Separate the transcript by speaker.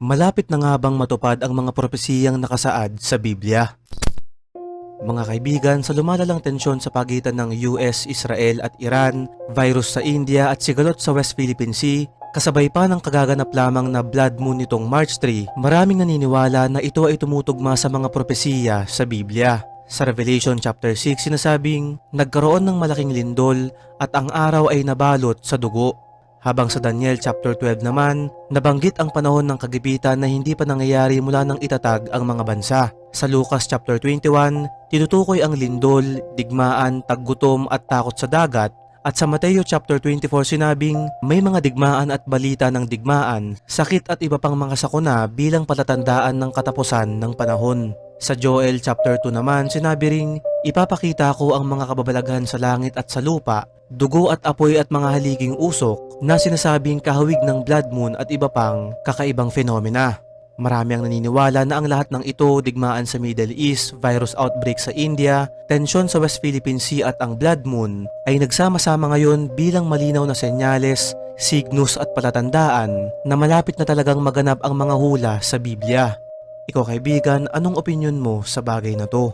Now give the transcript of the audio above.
Speaker 1: Malapit na nga bang matupad ang mga propesiyang nakasaad sa Biblia? Mga kaibigan, sa lumalalang tensyon sa pagitan ng US, Israel at Iran, virus sa India at sigalot sa West Philippine Sea, kasabay pa ng kagaganap lamang na blood moon nitong March 3, maraming naniniwala na ito ay tumutugma sa mga propesiya sa Biblia. Sa Revelation chapter 6 sinasabing, nagkaroon ng malaking lindol at ang araw ay nabalot sa dugo. Habang sa Daniel chapter 12 naman, nabanggit ang panahon ng kagipitan na hindi pa nangyayari mula nang itatag ang mga bansa. Sa Lucas chapter 21, tinutukoy ang lindol, digmaan, taggutom at takot sa dagat. At sa Mateo chapter 24 sinabing, may mga digmaan at balita ng digmaan, sakit at iba pang mga sakuna bilang palatandaan ng katapusan ng panahon. Sa Joel chapter 2 naman sinabi ring, ipapakita ko ang mga kababalaghan sa langit at sa lupa, dugo at apoy at mga haliging usok na sinasabing kahawig ng blood moon at iba pang kakaibang fenomena. Marami ang naniniwala na ang lahat ng ito, digmaan sa Middle East, virus outbreak sa India, tensyon sa West Philippine Sea at ang blood moon ay nagsama-sama ngayon bilang malinaw na senyales, signos at palatandaan na malapit na talagang maganap ang mga hula sa Biblia. Ikaw kaibigan, anong opinyon mo sa bagay na to?